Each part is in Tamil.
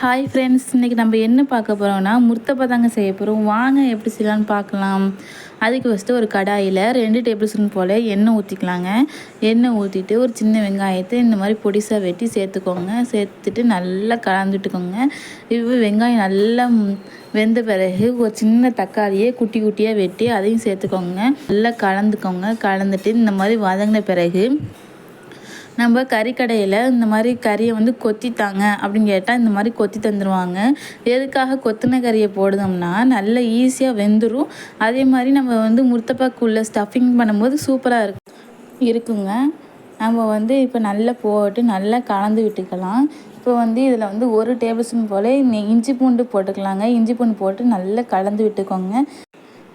ஹாய் ஃப்ரெண்ட்ஸ், இன்றைக்கி நம்ம என்ன பார்க்க போகிறோம்னா முர்த்தப்பா தாங்க செய்ய போகிறோம். வாங்க எப்படி செய்யலான்னு பார்க்கலாம். அதுக்கு ஃபஸ்ட்டு ஒரு கடாயில் 2 டேபிள் ஸ்பூன் போல் எண்ணெய் ஊற்றிக்கலாங்க. எண்ணெய் ஊற்றிட்டு ஒரு சின்ன வெங்காயத்தை இந்த மாதிரி பொடிசாக வெட்டி சேர்த்துக்கோங்க. சேர்த்துட்டு நல்லா கலந்துட்டுக்கோங்க. இப்போ வெங்காயம் நல்லா வெந்த பிறகு ஒரு சின்ன தக்காளியை குட்டி குட்டியாக வெட்டி அதையும் சேர்த்துக்கோங்க. நல்லா கலந்துக்கோங்க. கலந்துட்டு இந்த மாதிரி வதங்கின பிறகு நம்ம கறிக்கடையில் இந்த மாதிரி கறியை கொத்தித்தாங்க அப்படின்னு கேட்டால் இந்த மாதிரி கொத்தி தந்துடுவாங்க. எதுக்காக கொத்தின கறியை போடுதோம்னா நல்லா ஈஸியாக வெந்துடும். அதே மாதிரி நம்ம முர்த்தப்பாக்குள்ளே ஸ்டஃபிங் பண்ணும்போது சூப்பராக இருக்குங்க. நம்ம இப்போ நல்லா போட்டு நல்லா கலந்து விட்டுக்கலாம். இப்போ இதில் 1 டேபிள் ஸ்பூன் போல் இஞ்சி பூண்டு போட்டுக்கலாங்க. இஞ்சி பூண்டு போட்டு நல்லா கலந்து விட்டுக்கோங்க.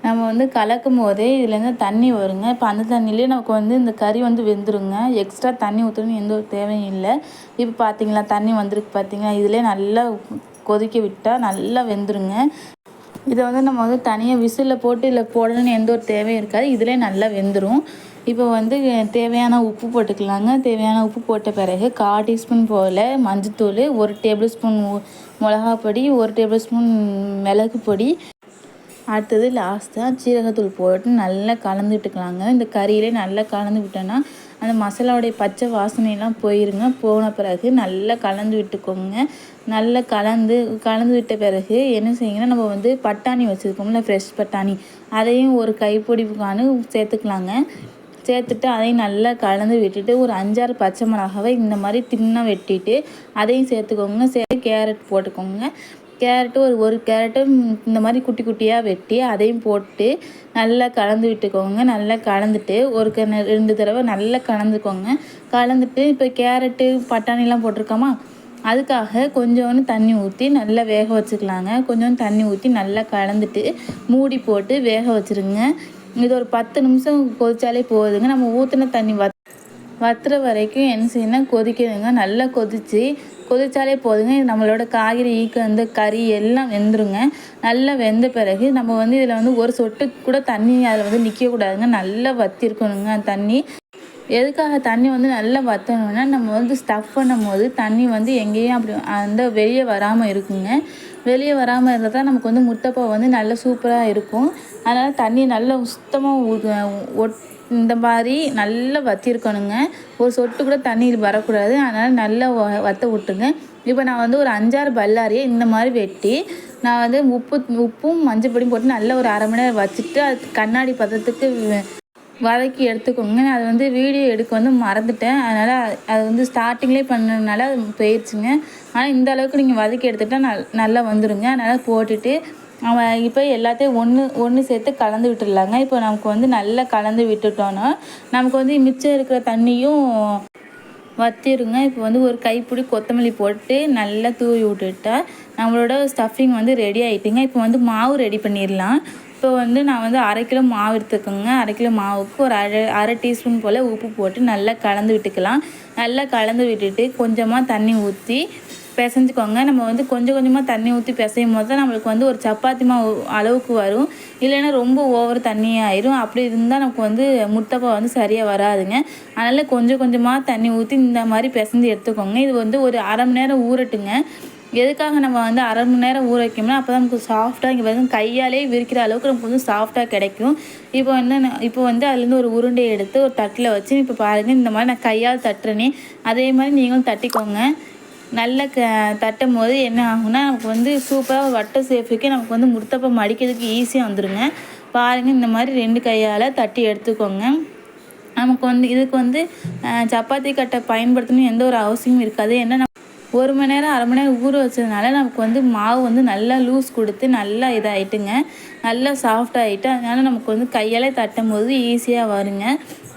நம்ம கலக்கும் போதே இதுலேருந்து தண்ணி வருங்க. இப்போ அந்த தண்ணியிலே நமக்கு இந்த கறி வெந்துருங்க. எக்ஸ்ட்ரா தண்ணி ஊற்றணும்னு எந்த ஒரு தேவையும் இல்லை. இப்போ பார்த்தீங்களா, தண்ணி வந்திருக்கு பார்த்தீங்களா. இதிலே நல்லா கொதிக்க விட்டால் நல்லா வெந்துருங்க. இதை நம்ம தனியாக விசிலில் போட்டு இல்லை போடணும்னு எந்த ஒரு தேவையும் இருக்காது. இதிலே நல்லா வெந்துடும். இப்போ தேவையான உப்பு போட்டுக்கலாங்க. தேவையான உப்பு போட்ட பிறகு 1/4 டீஸ்பூன் போல் மஞ்சத்தூள், 1 டேபிள் ஸ்பூன் மிளகாப்பொடி, 1 டேபிள் ஸ்பூன் மிளகு பொடி, அடுத்தது லாஸ்ட்டாக சீரகத்தூள் போட்டு நல்லா கலந்து விட்டுக்கலாங்க. இந்த கறியிலே நல்லா கலந்து விட்டோன்னா அந்த மசாலாவுடைய பச்சை வாசனையெல்லாம் போயிருங்க. போன பிறகு நல்லா கலந்து விட்டுக்கோங்க. நல்லா கலந்து விட்ட பிறகு என்ன செய்யுங்கன்னா, நம்ம பட்டாணி வச்சுருக்கோம்ல, ஃப்ரெஷ் பட்டாணி, அதையும் ஒரு கைப்பிடிக்கானு சேர்த்துக்கலாங்க. சேர்த்துட்டு அதையும் நல்லா கலந்து விட்டுட்டு ஒரு 5-6 பச்சை மிளகாவை இந்த மாதிரி தின்னாக வெட்டிட்டு அதையும் சேர்த்துக்கோங்க. கேரட் போட்டுக்கோங்க. கேரட்டு ஒரு கேரட்டு இந்த மாதிரி குட்டி குட்டியாக வெட்டி அதையும் போட்டு நல்லா கலந்து விட்டுக்கோங்க. நல்லா கலந்துட்டு ஒரு 2 தடவை நல்லா கலந்துக்கோங்க. கலந்துட்டு இப்போ கேரட்டு பட்டாணிலாம் போட்டிருக்கோமா, அதுக்காக கொஞ்சோண்டு தண்ணி ஊற்றி நல்லா வேக வச்சுக்கலாங்க. கொஞ்சோண்டு தண்ணி ஊற்றி நல்லா கலந்துட்டு மூடி போட்டு வேக வச்சுருங்க. இது ஒரு 10 நிமிஷம் கொதிச்சாலே போதுங்க. நம்ம ஊற்றின தண்ணி வத்துற வரைக்கும் என்ன செய்யணும்னா கொதிக்கணுங்க. நல்லா கொதிச்சாலே போதுங்க. இது நம்மளோட காய்கறி கறி எல்லாம் வெந்துருங்க. நல்லா வெந்த பிறகு நம்ம இதில் ஒரு சொட்டு கூட தண்ணி அதில் நிற்கக்கூடாதுங்க. நல்லா வற்றிருக்கணுங்க தண்ணி. எதுக்காக தண்ணி நல்லா வற்றணும்னா நம்ம ஸ்டஃப் பண்ணும்போது தண்ணி எங்கேயும் அப்படி வெளியே வராமல் இருக்குங்க. வெளியே வராமல் இருந்தால் தான் நமக்கு முர்த்தப்பா நல்லா சூப்பராக இருக்கும். அதனால் தண்ணி நல்லா சுத்தமாக இந்த மாதிரி நல்லா வற்றிருக்கணுங்க. ஒரு சொட்டு கூட தண்ணி வரக்கூடாது. அதனால் நல்லா வற்ற விட்டுருங்க. இப்போ நான் ஒரு 5-6 பல்லாரியை இந்த மாதிரி வெட்டி நான் உப்பும் மஞ்சள் பொடியும் போட்டு நல்லா ஒரு 1/2 மணி நேரம் வச்சுட்டு அது கண்ணாடி பதத்துக்கு வதக்கி எடுத்துக்கோங்க. அது வீடியோ எடுக்க மறந்துட்டேன். அதனால் அது ஸ்டார்டிங்லேயே பண்ணதுனால அது போயிடுச்சுங்க. ஆனால் இந்த அளவுக்கு நீங்கள் வதக்கி எடுத்துட்டால் நல்லா வந்துடுங்க. அதனால் போட்டுட்டு இப்போ எல்லாத்தையும் ஒன்று சேர்த்து கலந்து விட்டுடலாங்க. இப்போ நமக்கு நல்லா கலந்து விட்டுட்டோன்னா நமக்கு மிச்சம் இருக்கிற தண்ணியும் வற்றிருங்க. இப்போ ஒரு கைப்பிடி கொத்தமல்லி போட்டு நல்லா தூவி விட்டுட்டா நம்மளோட ஸ்டஃபிங் ரெடி ஆகிட்டுங்க. இப்போ மாவு ரெடி பண்ணிடலாம். இப்போ நான் 1/2 கிலோ மாவு எடுத்துக்கோங்க. 1/2 கிலோ மாவுக்கு ஒரு அரை டீஸ்பூன் போல் உப்பு போட்டு நல்லா கலந்து விட்டுக்கலாம். நல்லா கலந்து விட்டுட்டு கொஞ்சமாக தண்ணி ஊற்றி பிசைஞ்சிக்கோங்க. நம்ம கொஞ்சம் கொஞ்சமாக தண்ணி ஊற்றி பிசையும் போது தான் நம்மளுக்கு ஒரு சப்பாத்தி மாவு அளவுக்கு வரும். இல்லைன்னா ரொம்ப ஓவர் தண்ணியாயிரும். அப்படி இருந்தால் நமக்கு முர்த்தப்பா சரியாக வராதுங்க. அதனால் கொஞ்சம் கொஞ்சமாக தண்ணி ஊற்றி இந்த மாதிரி பிசைஞ்சு எடுத்துக்கோங்க. இது ஒரு 1/2 மணி நேரம் ஊறட்டுங்க. எதுக்காக நம்ம 1/2 மணி நேரம் ஊற வைக்கணும்னா அப்போ தான் நமக்கு சாஃப்டாக இங்கே கையாலே விரிக்கிற அளவுக்கு நமக்கு சாஃப்டாக கிடைக்கும். இப்போ அதுலேருந்து ஒரு உருண்டையை எடுத்து ஒரு தட்டில் வச்சு இப்போ பாருங்கள், இந்த மாதிரி நான் கையால் தட்டுறேனே அதே மாதிரி நீங்களும் தட்டிக்கோங்க. நல்லா தட்டும் போது என்ன ஆகும்னா நமக்கு சூப்பராக வட்ட சேஃபுக்கு நமக்கு முர்த்தப்பா மடிக்கிறதுக்கு ஈஸியாக வந்துடுங்க. பாருங்கள், இந்த மாதிரி 2 கையால் தட்டி எடுத்துக்கோங்க. நமக்கு இதுக்கு சப்பாத்தி கட்டை பயன்படுத்தணும் எந்த ஒரு அவசியமும் இருக்காது. ஏன்னா 1 மணி நேரம் 1/2 மணி நேரம் ஊற வச்சதுனால நமக்கு மாவு நல்லா லூஸ் கொடுத்து நல்லா இதாகிட்டுங்க. நல்லா சாஃப்டாகிட்டு அதனால் நமக்கு கையால் தட்டும் போது ஈஸியாக வருங்க.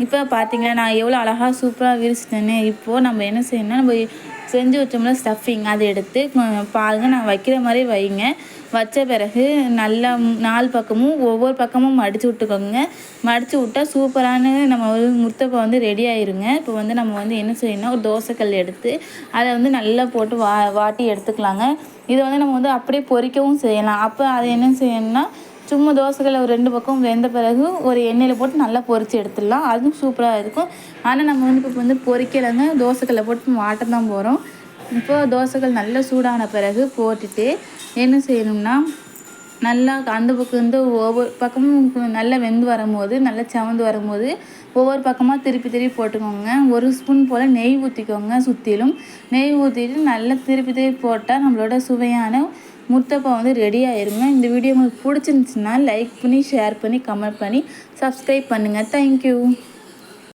இப்போ பார்த்தீங்களா, நான் எவ்வளோ அழகாக சூப்பராக விரிச்சிட்டேன்னு. இப்போது நம்ம என்ன செய்யணும்னா, நம்ம செஞ்சு வச்சோம்னா ஸ்டஃபிங் அதை எடுத்து பாருங்கள், நான் வைக்கிற மாதிரி வைங்க. வச்ச பிறகு நல்லா 4 பக்கமும் ஒவ்வொரு பக்கமும் மடித்து விட்டுக்கோங்க. மடித்து விட்டால் சூப்பரான நம்ம முர்த்தப்பா ரெடி ஆயிருங்க. இப்போ நம்ம என்ன செய்யணும்னா, ஒரு தோசைக்கல் எடுத்து அதை நல்லா போட்டு வாட்டி எடுத்துக்கலாங்க. இதை நம்ம அப்படியே பொரிக்கவும் செய்யலாம். அப்போ அதை என்ன செய்யணும்னா, சும்மா தோசைக்கல்ல ஒரு 2 பக்கம் வெந்த பிறகு ஒரு எண்ணெயில் போட்டு நல்லா பொரித்து எடுத்துடலாம். அதுவும் சூப்பராக இருக்கும். ஆனால் நம்ம இப்போ பொரிக்கலைங்க, தோசைக்கல்ல போட்டு வாட்ட தான் போகிறோம். இப்போ தோசைகள் நல்லா சூடான பிறகு போட்டுட்டு என்ன செய்யணும்னா நல்லா அந்த பக்கம் வந்து ஒவ்வொரு பக்கமும் நல்லா வெந்து வரும்போது நல்லா செவந்து வரும்போது ஒவ்வொரு பக்கமாக திருப்பி திருப்பி போட்டுக்கோங்க. ஒரு ஸ்பூன் போல் நெய் ஊற்றிக்கோங்க. சுற்றிலும் நெய் ஊற்றிட்டு நல்லா திருப்பி திருப்பி போட்டால் நம்மளோட சுவையான முத்தப்பம் வந்து ரெடி ஆயிருங்க. இந்த வீடியோ உங்களுக்கு பிடிச்சிருந்துச்சுன்னா லைக் பண்ணி, ஷேர் பண்ணி, கமெண்ட் பண்ணி, சப்ஸ்கிரைப் பண்ணுங்கள். தேங்க்யூ.